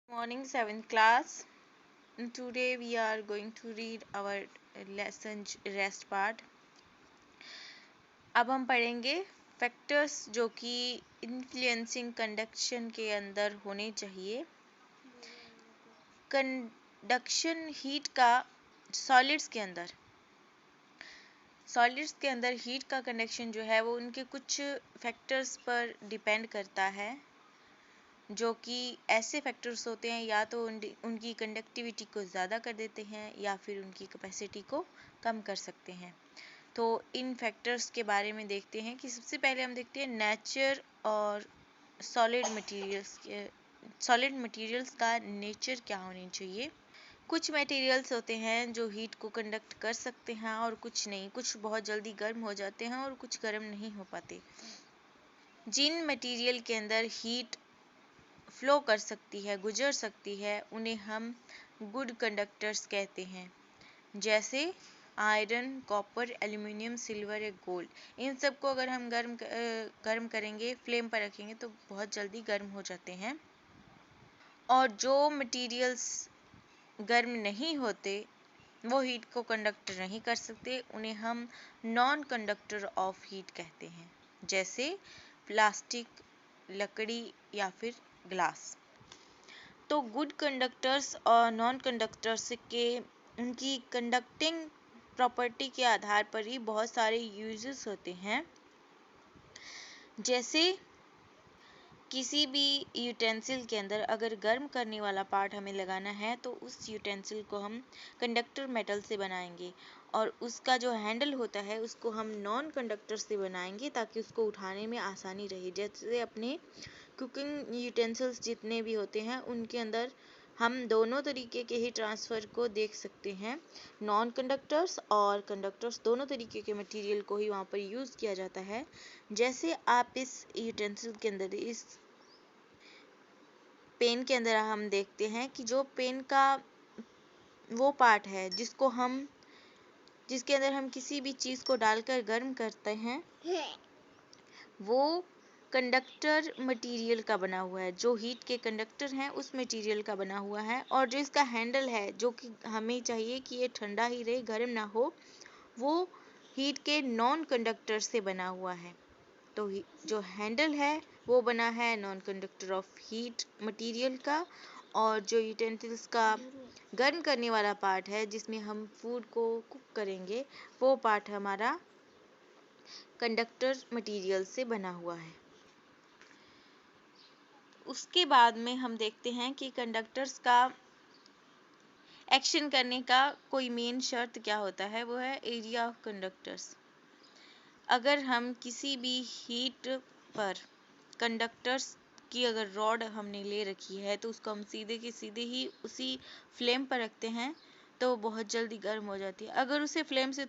Morning 7th class. Today we are going to read our lesson rest part. अब हम पढ़ेंगे factors जो कि इन्फ्लुएंसिंग कंडक्शन के अंदर होने चाहिए। कंडक्शन हीट का सॉलिड्स के अंदर हीट का कंडक्शन जो है वो उनके कुछ फैक्टर्स पर डिपेंड करता है, जो कि ऐसे फैक्टर्स होते हैं या तो उनकी कंडक्टिविटी को ज़्यादा कर देते हैं या फिर उनकी कैपेसिटी को कम कर सकते हैं। तो इन फैक्टर्स के बारे में देखते हैं कि सबसे पहले हम देखते हैं नेचर और सॉलिड मटेरियल्स का नेचर क्या होनी चाहिए। कुछ मटेरियल्स होते हैं जो हीट को कंडक्ट कर सकते हैं और कुछ नहीं, कुछ बहुत जल्दी गर्म हो जाते हैं और कुछ गर्म नहीं हो पाते। जिन मटेरियल के अंदर हीट फ्लो कर सकती है, गुजर सकती है, उन्हें हम गुड कंडक्टर्स कहते हैं, जैसे आयरन, कॉपर, एल्युमिनियम, सिल्वर या गोल्ड। इन सब को अगर हम गर्म करेंगे, फ्लेम पर रखेंगे तो बहुत जल्दी गर्म हो जाते हैं। और जो मटेरियल्स गर्म नहीं होते, वो हीट को कंडक्ट नहीं कर सकते, उन्हें हम नॉन कंडक्टर ऑफ हीट कहते हैं, जैसे प्लास्टिक, लकड़ी या फिर ग्लास। तो गुड कंडक्टर्स और नॉन कंडक्टर्स के उनकी कंडक्टिंग प्रॉपर्टी के आधार पर ही बहुत सारे यूजेस होते हैं। जैसे किसी भी यूटेंसिल के अंदर अगर गर्म करने वाला पार्ट हमें लगाना है तो उस यूटेंसिल को हम कंडक्टर मेटल से बनाएंगे और उसका जो हैंडल होता है उसको हम नॉन कंडक्टर से बनाएंगे ताकि उसको उठाने में आसानी रहे। जैसे अपने कुकिंग यूटेंसिल्स जितने भी होते हैं उनके अंदर हम दोनों तरीके के ही ट्रांसफ़र को देख सकते हैं। नॉन कंडक्टर्स और कंडक्टर्स दोनों तरीके के मटेरियल को ही वहाँ पर यूज़ किया जाता है। जैसे आप इस यूटेंसिल के अंदर, इस पेन के अंदर हम देखते हैं कि जो पेन का वो पार्ट है जिसके अंदर हम किसी भी चीज़ को डालकर गर्म करते हैं, वो कंडक्टर मटेरियल का बना हुआ है। जो हीट के कंडक्टर हैं उस मटेरियल का बना हुआ है। और जो इसका हैंडल है, जो कि हमें चाहिए कि ये ठंडा ही रहे, गर्म ना हो, वो हीट के नॉन कंडक्टर से बना हुआ है। तो जो हैंडल है वो बना है non conductor of heat material का, और जो यूटेंसिल्स का गर्म करने वाला पार्ट है जिसमें हम फूड को कुक करेंगे, वो पार्ट हमारा कंडक्टर मटेरियल से बना हुआ है। उसके बाद में हम देखते हैं कि कंडक्टर्स का एक्शन करने का कोई मेन शर्त क्या होता है, वो है एरिया ऑफ कंडक्टर्स। अगर हम किसी भी हीट पर कंडक्टर्स की अगर रॉड हमने ले रखी है तो उसको हम सीधे के सीधे ही उसी फ्लेम पर रखते हैं तो बहुत जल्दी गर्म हो जाती है। अगर उसे फ्लेम से